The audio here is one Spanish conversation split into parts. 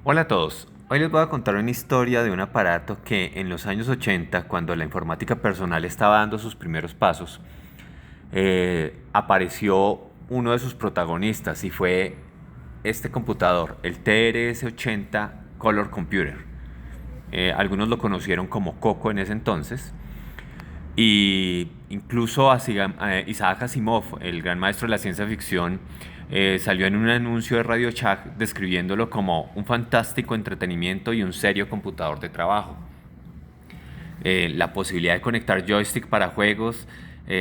Hola a todos. Hoy les voy a contar una historia de un aparato que en los años 80, cuando la informática personal estaba dando sus primeros pasos, apareció uno de sus protagonistas y fue este computador, el TRS-80 Color Computer. Algunos lo conocieron como Coco en ese entonces. Y incluso Isaac Asimov, el gran maestro de la ciencia ficción, salió en un anuncio de Radio Shack describiéndolo como un fantástico entretenimiento y un serio computador de trabajo. La posibilidad de conectar joystick para juegos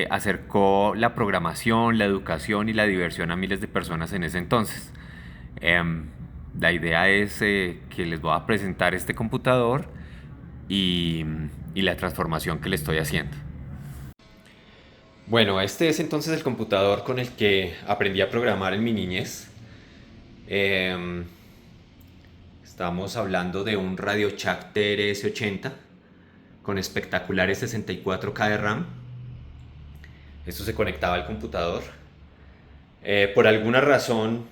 acercó la programación, la educación y la diversión a miles de personas en ese entonces. Em, la idea es que les voy a presentar este computador y, y la transformación que le estoy haciendo. Bueno, este es entonces el computador con el que aprendí a programar en mi niñez. Em, Estamos hablando de un Radio Shack TRS-80 con espectaculares 64K de RAM. Esto se conectaba al computador. Por alguna razón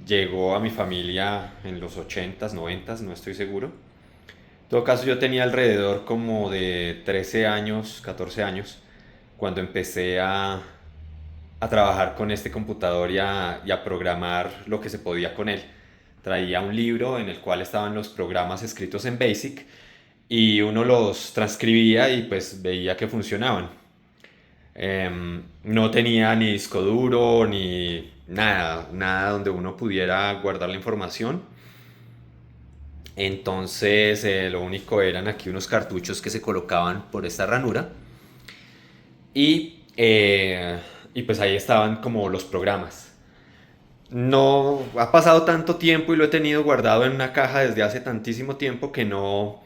llegó a mi familia en los 80s, 90s, no estoy seguro. En todo caso, yo tenía alrededor como de 13 años, 14 años, cuando empecé a trabajar con este computador y a programar lo que se podía con él. Traía un libro en el cual estaban los programas escritos en BASIC y uno los transcribía y pues veía que funcionaban. No tenía ni disco duro ni nada, nada donde uno pudiera guardar la información. Entonces lo único eran aquí unos cartuchos que se colocaban por esta ranura y, eh, y pues ahí estaban como los programas. No ha pasado tanto tiempo y lo he tenido guardado en una caja desde hace tantísimo tiempo que no,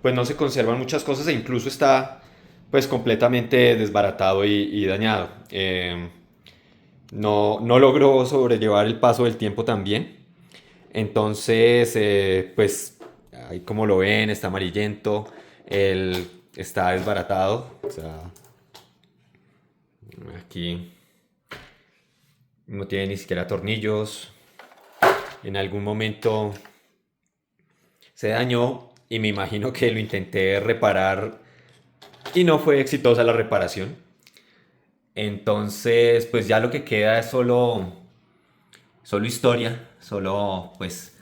pues no se conservan muchas cosas e incluso está pues completamente desbaratado y dañado. No logró sobrellevar el paso del tiempo también. Entonces, pues ahí como lo ven, está amarillento, él está desbaratado. O sea, aquí no tiene ni siquiera tornillos. En algún momento se dañó y me imagino que lo intenté reparar y no fue exitosa la reparación. Entonces, pues ya lo que queda es solo historia, solo pues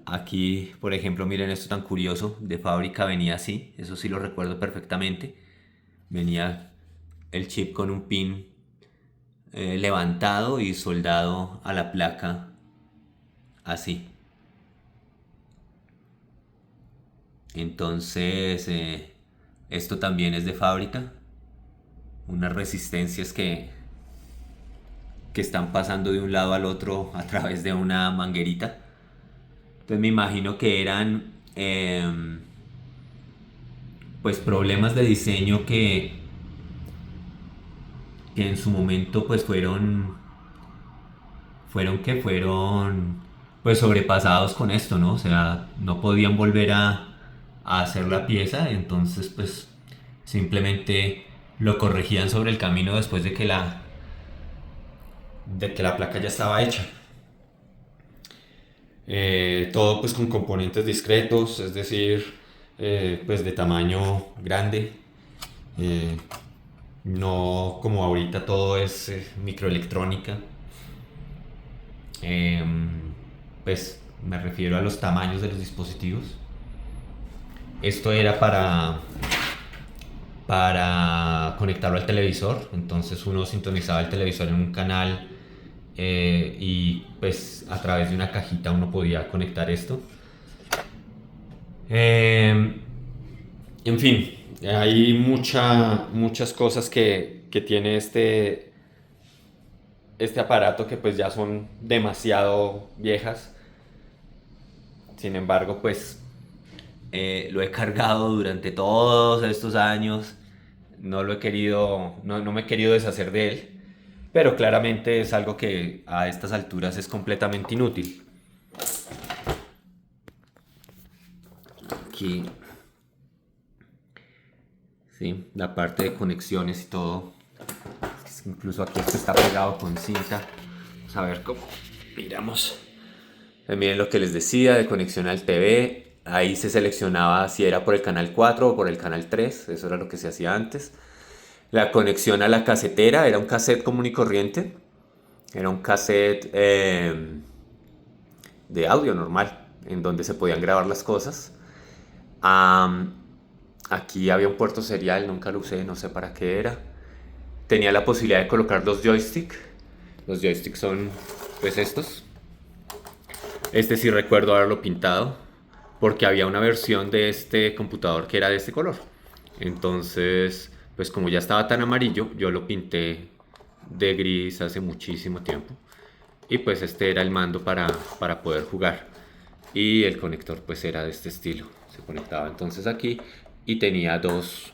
aquí, por ejemplo, miren esto tan curioso, de fábrica venía así, eso sí lo recuerdo perfectamente. Venía el chip con un pin levantado y soldado a la placa así. Entonces, esto también es de fábrica. Unas resistencias que están pasando de un lado al otro a través de una manguerita. Entonces me imagino que eran pues problemas de diseño que en su momento pues fueron pues sobrepasados con esto, ¿no? O sea, no podían volver a hacer la pieza, entonces pues simplemente lo corregían sobre el camino después de que la placa ya estaba hecha. Todo pues con componentes discretos, es decir, pues de tamaño grande. Eh, no como ahorita todo es microelectrónica. Eh, pues me refiero a los tamaños de los dispositivos. Esto era para conectarlo al televisor. Entonces uno sintonizaba el televisor en un canal y pues a través de una cajita uno podía conectar esto. Eh, en fin, hay muchas cosas que tiene este aparato que pues ya son demasiado viejas. Sin embargo, pues lo he cargado durante todos estos años. No lo he querido, no me he querido deshacer de él. Pero claramente es algo que a estas alturas es completamente inútil. Aquí, sí, la parte de conexiones y todo. Incluso aquí esto está pegado con cinta. Vamos a ver cómo miramos. Miren lo que les decía de conexión al TV. Ahí se seleccionaba si era por el canal 4 o por el canal 3. Eso era lo que se hacía antes. La conexión a la casetera era un cassette común y corriente. Era un cassette de audio normal, en donde se podían grabar las cosas. Am, Aquí había un puerto serial, nunca lo usé, no sé para qué era. Tenía la posibilidad de colocar los joysticks. Los joysticks son pues estos. Este sí recuerdo haberlo pintado porque había una versión de este computador que era de este color. Entonces, pues como ya estaba tan amarillo, yo lo pinté de gris hace muchísimo tiempo. Y pues este era el mando para poder jugar. Y el conector pues era de este estilo. Se conectaba entonces aquí y tenía dos,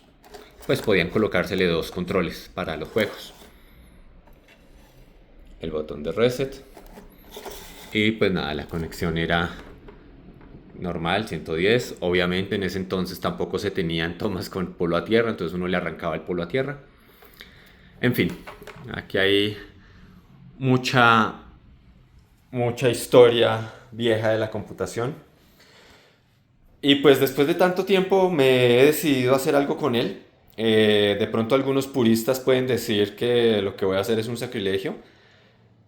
pues podían colocársele dos controles para los juegos. El botón de reset. Y pues nada, la conexión era normal, 110. Obviamente en ese entonces tampoco se tenían tomas con polo a tierra, entonces uno le arrancaba el polo a tierra. En fin, aquí hay mucha, mucha historia vieja de la computación. Y pues después de tanto tiempo me he decidido a hacer algo con él. De pronto algunos puristas pueden decir que lo que voy a hacer es un sacrilegio,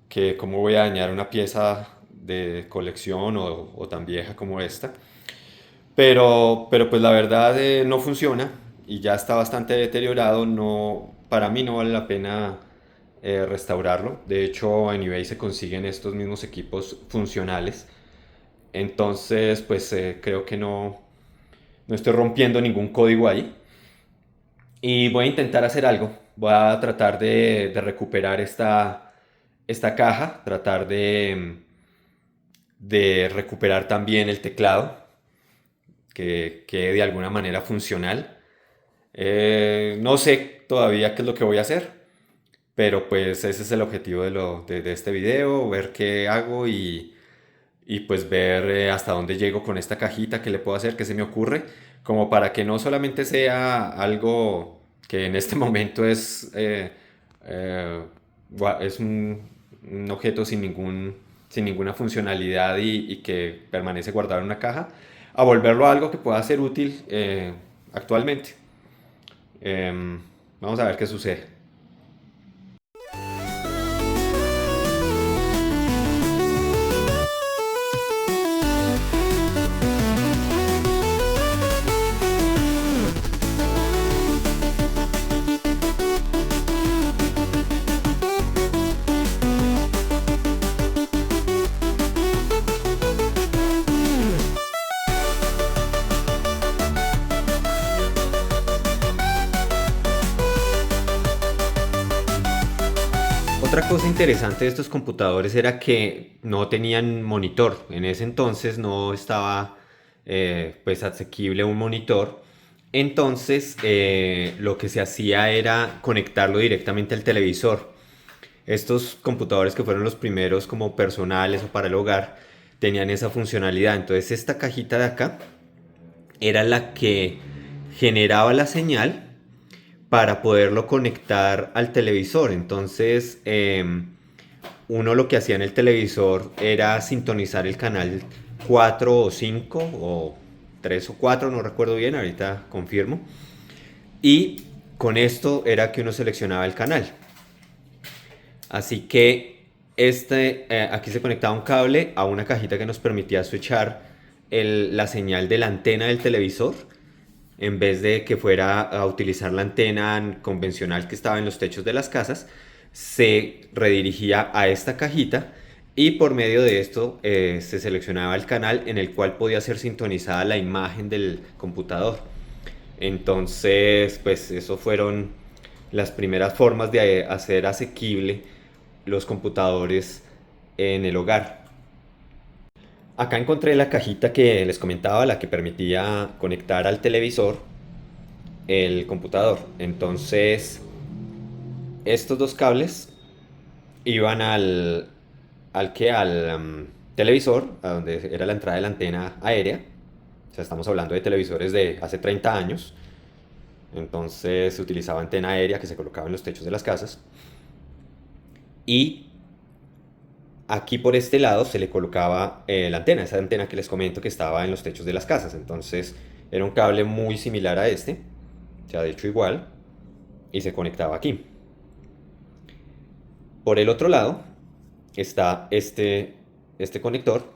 que cómo voy a dañar una pieza de colección o tan vieja como esta. Pero pues la verdad no funciona y ya está bastante deteriorado. No, para mí no vale la pena restaurarlo. De hecho, en eBay se consiguen estos mismos equipos funcionales. Entonces, pues creo que no estoy rompiendo ningún código ahí. Y voy a intentar hacer algo. Voy a tratar de recuperar esta caja, tratar de recuperar también el teclado, que quede de alguna manera funcional. No sé todavía qué es lo que voy a hacer, pero pues ese es el objetivo de este video, ver qué hago y pues ver hasta dónde llego con esta cajita, qué le puedo hacer, qué se me ocurre, como para que no solamente sea algo que en este momento es un objeto sin ninguna funcionalidad y que permanece guardado en una caja, a volverlo a algo que pueda ser útil actualmente. Vamos a ver qué sucede. Otra cosa interesante de estos computadores era que no tenían monitor. En ese entonces no estaba pues asequible un monitor. Entonces lo que se hacía era conectarlo directamente al televisor. Estos computadores que fueron los primeros como personales o para el hogar tenían esa funcionalidad. Entonces esta cajita de acá era la que generaba la señal para poderlo conectar al televisor. Entonces, uno lo que hacía en el televisor era sintonizar el canal 4 o 5 o 3 o 4, no recuerdo bien, ahorita confirmo. Y con esto era que uno seleccionaba el canal. Así que aquí se conectaba un cable a una cajita que nos permitía switchar la señal de la antena del televisor en vez de que fuera a utilizar la antena convencional que estaba en los techos de las casas, se redirigía a esta cajita y por medio de esto se seleccionaba el canal en el cual podía ser sintonizada la imagen del computador. Entonces, pues eso fueron las primeras formas de hacer asequible los computadores en el hogar. Acá encontré la cajita que les comentaba, la que permitía conectar al televisor el computador. Entonces, estos dos cables iban al televisor, a donde era la entrada de la antena aérea. O sea, estamos hablando de televisores de hace 30 años. Entonces se utilizaba antena aérea que se colocaba en los techos de las casas. Y aquí por este lado se le colocaba la antena, esa antena que les comento que estaba en los techos de las casas. Entonces era un cable muy similar a este, o sea, de hecho igual, y se conectaba aquí. Por el otro lado está este conector,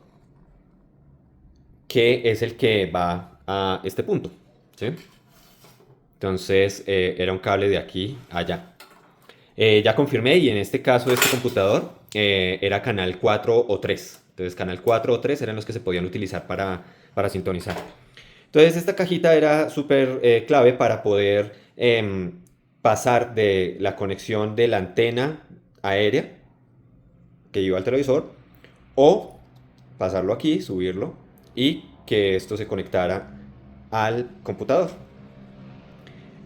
que es el que va a este punto, ¿sí? Entonces era un cable de aquí a allá. Ya confirmé y en este caso este computador era canal 4 o 3. Entonces canal 4 o 3 eran los que se podían utilizar para sintonizar. Entonces esta cajita era súper clave para poder pasar de la conexión de la antena aérea que iba al televisor o pasarlo aquí, subirlo y que esto se conectara al computador.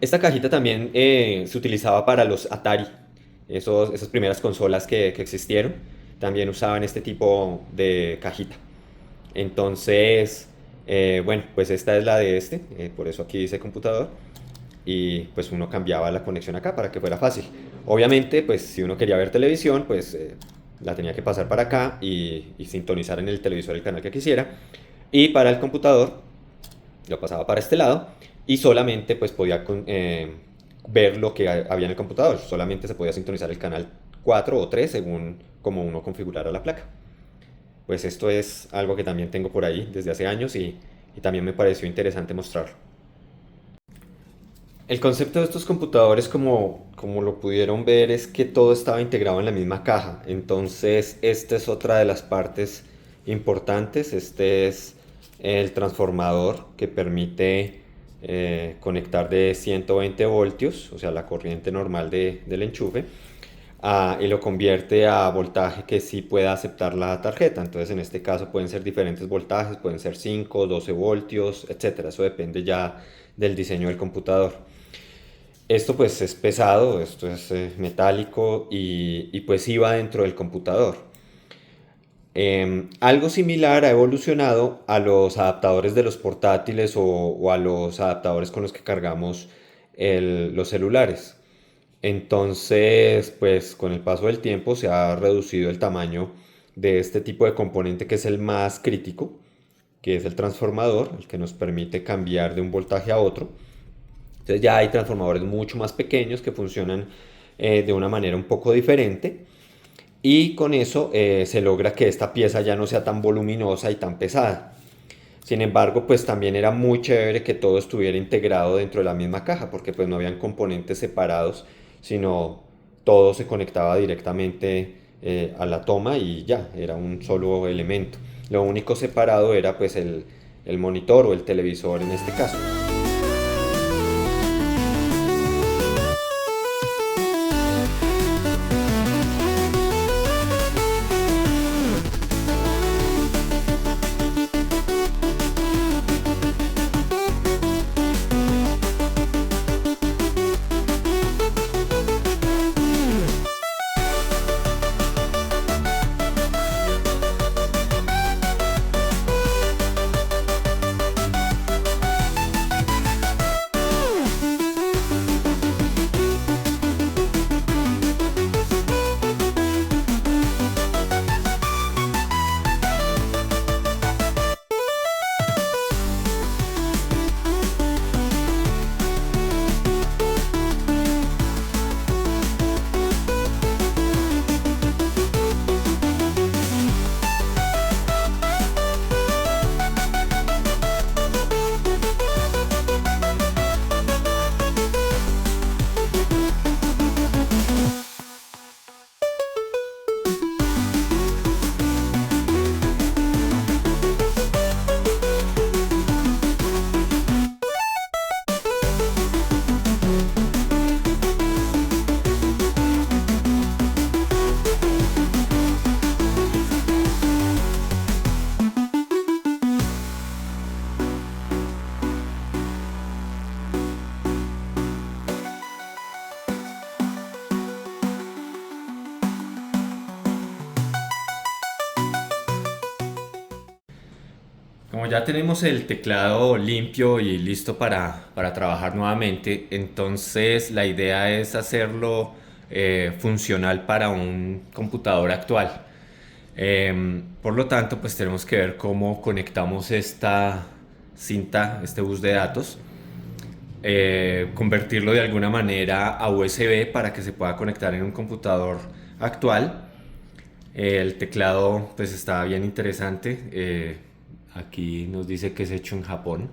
Esta cajita también se utilizaba para los Atari, esas primeras consolas que existieron, también usaban este tipo de cajita. Entonces, bueno, pues esta es la de este, por eso aquí dice computador, y pues uno cambiaba la conexión acá para que fuera fácil. Obviamente, pues si uno quería ver televisión, pues la tenía que pasar para acá y sintonizar en el televisor el canal que quisiera. Y para el computador, lo pasaba para este lado y solamente pues podía ver lo que había en el computador. Solamente se podía sintonizar el canal 4 o 3 según como uno configurara la placa. Pues esto es algo que también tengo por ahí desde hace años y también me pareció interesante mostrarlo. El concepto de estos computadores, como lo pudieron ver, es que todo estaba integrado en la misma caja. Entonces, esta es otra de las partes importantes. Este es el transformador que permite conectar de 120 voltios, o sea, la corriente normal del enchufe, y lo convierte a voltaje que sí pueda aceptar la tarjeta. Entonces, en este caso pueden ser diferentes voltajes, pueden ser 5, 12 voltios, etcétera. Eso depende ya del diseño del computador. Esto pues es pesado, esto es metálico y pues iba dentro del computador. Algo similar ha evolucionado a los adaptadores de los portátiles o a los adaptadores con los que cargamos los celulares. Entonces, pues con el paso del tiempo se ha reducido el tamaño de este tipo de componente que es el más crítico, que es el transformador, el que nos permite cambiar de un voltaje a otro. Entonces ya hay transformadores mucho más pequeños que funcionan de una manera un poco diferente y con eso se logra que esta pieza ya no sea tan voluminosa y tan pesada. Sin embargo, pues también era muy chévere que todo estuviera integrado dentro de la misma caja porque pues no habían componentes separados, sino todo se conectaba directamente a la toma y ya, era un solo elemento. Lo único separado era pues el monitor o el televisor en este caso. Como ya tenemos el teclado limpio y listo para trabajar nuevamente, entonces la idea es hacerlo funcional para un computador actual. Por lo tanto, pues tenemos que ver cómo conectamos esta cinta, este bus de datos, convertirlo de alguna manera a USB para que se pueda conectar en un computador actual. El teclado pues está bien interesante. Aquí nos dice que es hecho en Japón.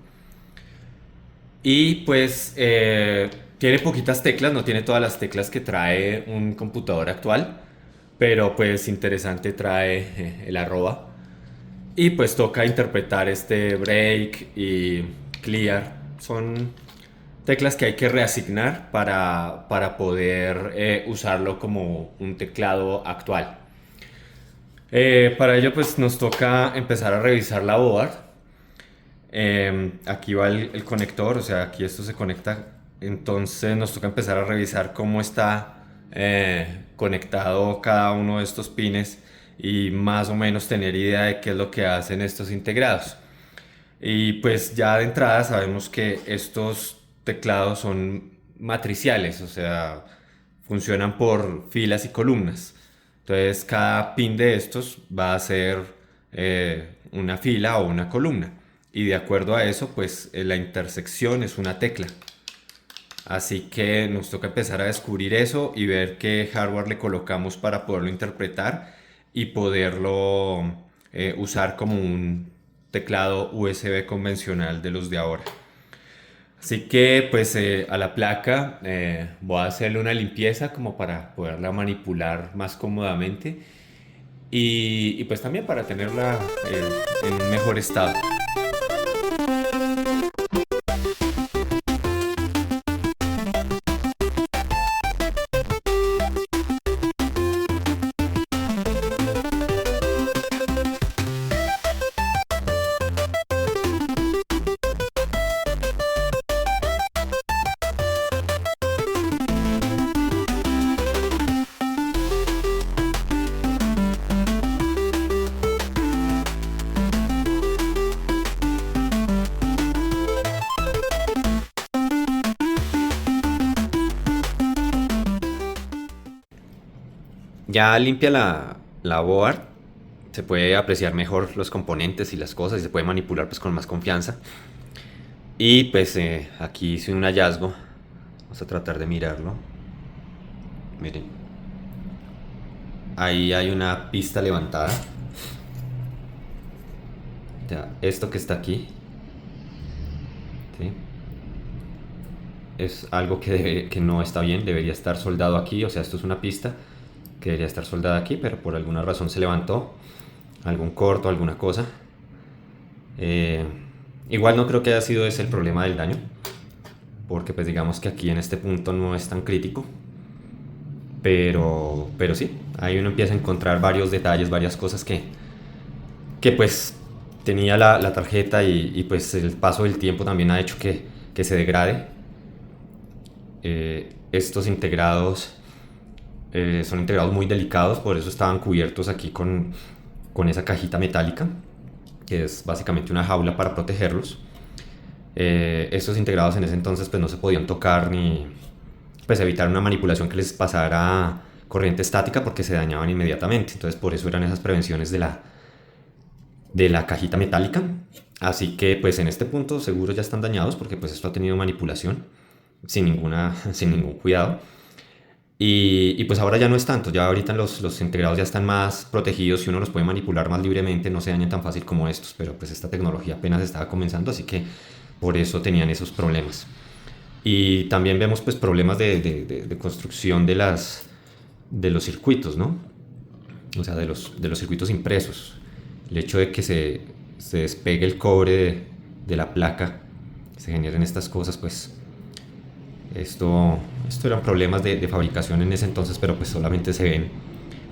Y pues tiene poquitas teclas, no tiene todas las teclas que trae un computador actual, pero pues interesante trae el arroba. Y pues toca interpretar este break y clear. Son teclas que hay que reasignar para poder usarlo como un teclado actual. Para ello pues nos toca empezar a revisar la board. Aquí va el conector, o sea, aquí esto se conecta. Entonces nos toca empezar a revisar cómo está conectado cada uno de estos pines y más o menos tener idea de qué es lo que hacen estos integrados. Y pues ya de entrada sabemos que estos teclados son matriciales, o sea, funcionan por filas y columnas. Entonces cada pin de estos va a ser una fila o una columna. Y de acuerdo a eso, pues la intersección es una tecla. Así que nos toca empezar a descubrir eso y ver qué hardware le colocamos para poderlo interpretar y poderlo usar como un teclado USB convencional de los de ahora. Así que pues a la placa voy a hacerle una limpieza como para poderla manipular más cómodamente y pues también para tenerla en un mejor estado. Ya limpia la board, se puede apreciar mejor los componentes y las cosas y se puede manipular pues con más confianza. Y pues aquí hice un hallazgo, vamos a tratar de mirarlo. Miren, ahí hay una pista levantada. Ya, esto que está aquí, ¿sí? Es algo que no está bien, debería estar soldado aquí, o sea, esto es una pista que debería estar soldada aquí, pero por alguna razón se levantó, algún corto, alguna cosa. Igual no creo que haya sido ese el problema del daño, porque pues digamos que aquí en este punto no es tan crítico, pero sí, ahí uno empieza a encontrar varios detalles, varias cosas que pues tenía la tarjeta y pues el paso del tiempo también ha hecho que se degrade. Estos integrados son integrados muy delicados, por eso estaban cubiertos aquí con esa cajita metálica, que es básicamente una jaula para protegerlos. Estos integrados en ese entonces pues no se podían tocar ni pues evitar una manipulación que les pasara corriente estática porque se dañaban inmediatamente. Entonces por eso eran esas prevenciones de la cajita metálica. Así que pues en este punto seguro ya están dañados porque pues esto ha tenido manipulación sin ningún cuidado. Y pues ahora ya no es tanto, ya ahorita los integrados ya están más protegidos y uno los puede manipular más libremente, no se dañan tan fácil como estos, pero pues esta tecnología apenas estaba comenzando, así que por eso tenían esos problemas. Y también vemos pues problemas de construcción de los circuitos, ¿no? O sea, de los circuitos impresos. El hecho de que se despegue el cobre de la placa, se generen estas cosas, pues esto eran problemas de fabricación en ese entonces, pero pues solamente se ven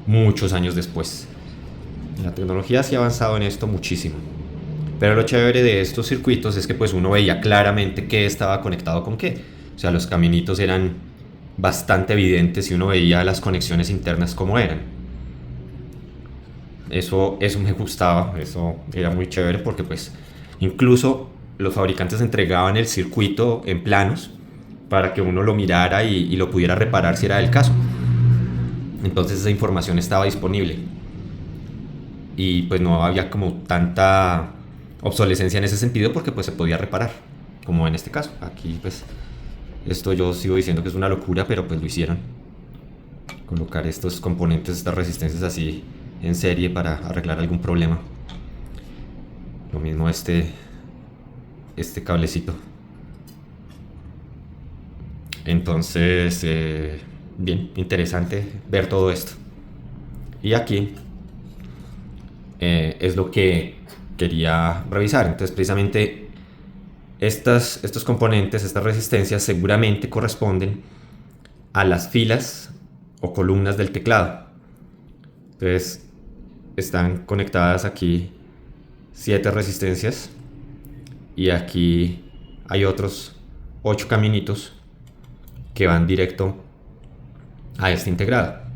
muchos años después. La tecnología sí ha avanzado en esto muchísimo. Pero lo chévere de estos circuitos es que pues uno veía claramente qué estaba conectado con qué. O sea, los caminitos eran bastante evidentes y uno veía las conexiones internas como eran. Eso me gustaba, eso era muy chévere porque pues incluso los fabricantes entregaban el circuito en planos para que uno lo mirara y lo pudiera reparar si era el caso. Entonces esa información estaba disponible. y pues no había como tanta obsolescencia en ese sentido porque pues se podía reparar, como en este caso. Aquí pues esto yo sigo diciendo que es una locura, pero pues lo hicieron. Colocar estos componentes, estas resistencias así en serie para arreglar algún problema. Lo mismo este cablecito. Entonces, bien, interesante ver todo esto. Y aquí es lo que quería revisar. Entonces, precisamente estos componentes, estas resistencias seguramente corresponden a las filas o columnas del teclado. Entonces, están conectadas aquí 7 resistencias y aquí hay otros 8 caminitos que van directo a este integrado.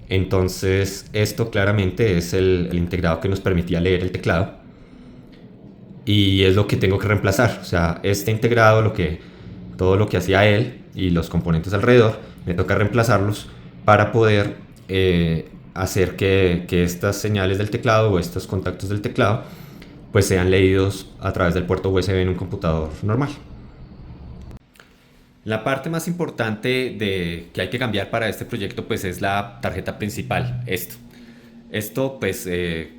Entonces esto claramente es el integrado que nos permitía leer el teclado y es lo que tengo que reemplazar. O sea, este integrado, todo lo que hacía él y los componentes alrededor, me toca reemplazarlos para poder hacer que estas señales del teclado o estos contactos del teclado pues sean leídos a través del puerto USB en un computador normal. La parte más importante que hay que cambiar para este proyecto pues es la tarjeta principal, Esto pues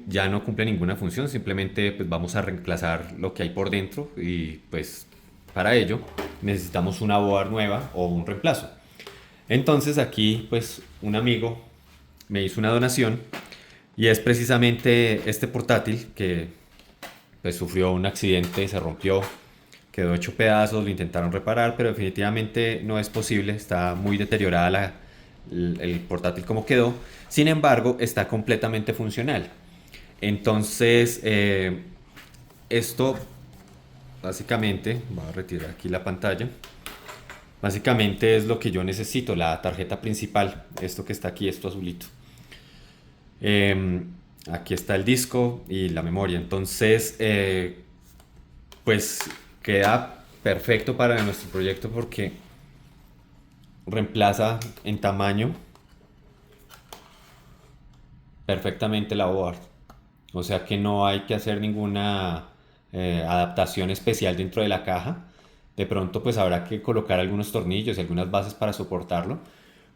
ya no cumple ninguna función, simplemente pues vamos a reemplazar lo que hay por dentro y pues para ello necesitamos una board nueva o un reemplazo. Entonces aquí pues un amigo me hizo una donación y es precisamente este portátil que pues sufrió un accidente, se rompió, quedó hecho pedazos, lo intentaron reparar, pero definitivamente no es posible, está muy deteriorada el portátil como quedó. Sin embargo, está completamente funcional. Entonces, esto básicamente, voy a retirar aquí la pantalla, básicamente es lo que yo necesito, la tarjeta principal, esto que está aquí, esto azulito. Aquí está el disco y la memoria, entonces pues queda perfecto para nuestro proyecto porque reemplaza en tamaño perfectamente la board, o sea que no hay que hacer ninguna adaptación especial dentro de la caja. De pronto pues habrá que colocar algunos tornillos y algunas bases para soportarlo,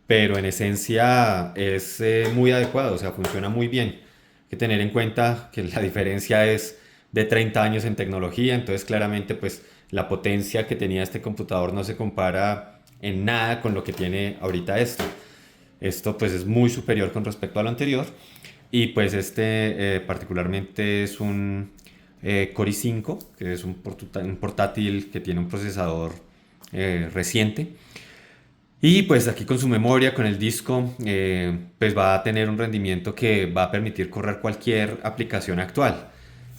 pero en esencia es muy adecuado, o sea, funciona muy bien. Hay que tener en cuenta que la diferencia es de 30 años en tecnología, entonces claramente pues la potencia que tenía este computador no se compara en nada con lo que tiene ahorita esto. Esto pues es muy superior con respecto a lo anterior y pues particularmente es un Core i5, que es un portátil que tiene un procesador reciente. Y pues aquí con su memoria, con el disco, pues va a tener un rendimiento que va a permitir correr cualquier aplicación actual.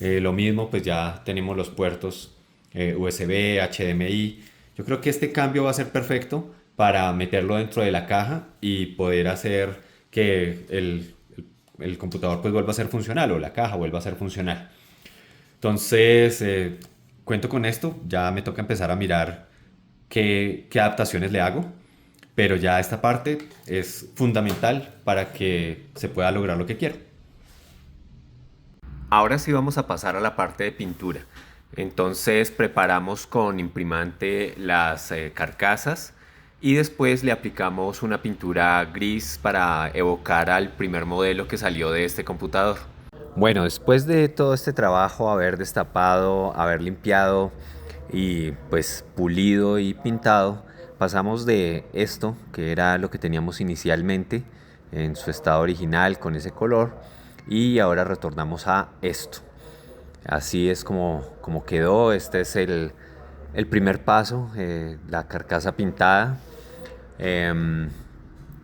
Lo mismo, pues ya tenemos los puertos USB, HDMI. Yo creo que este cambio va a ser perfecto para meterlo dentro de la caja y poder hacer que el computador pues vuelva a ser funcional o la caja vuelva a ser funcional. Entonces, cuento con esto, ya me toca empezar a mirar qué adaptaciones le hago, pero ya esta parte es fundamental para que se pueda lograr lo que quiero. Ahora sí vamos a pasar a la parte de pintura. Entonces preparamos con imprimante las carcasas y después le aplicamos una pintura gris para evocar al primer modelo que salió de este computador. Bueno, después de todo este trabajo, haber destapado, haber limpiado y pues pulido y pintado, pasamos de esto, que era lo que teníamos inicialmente en su estado original con ese color, y ahora retornamos a esto. Así es como quedó. Este es el primer paso, la carcasa pintada.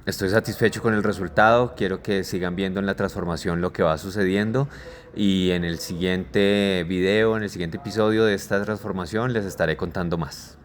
Estoy satisfecho con el resultado, quiero que sigan viendo en la transformación lo que va sucediendo y en el siguiente video, en el siguiente episodio de esta transformación les estaré contando más.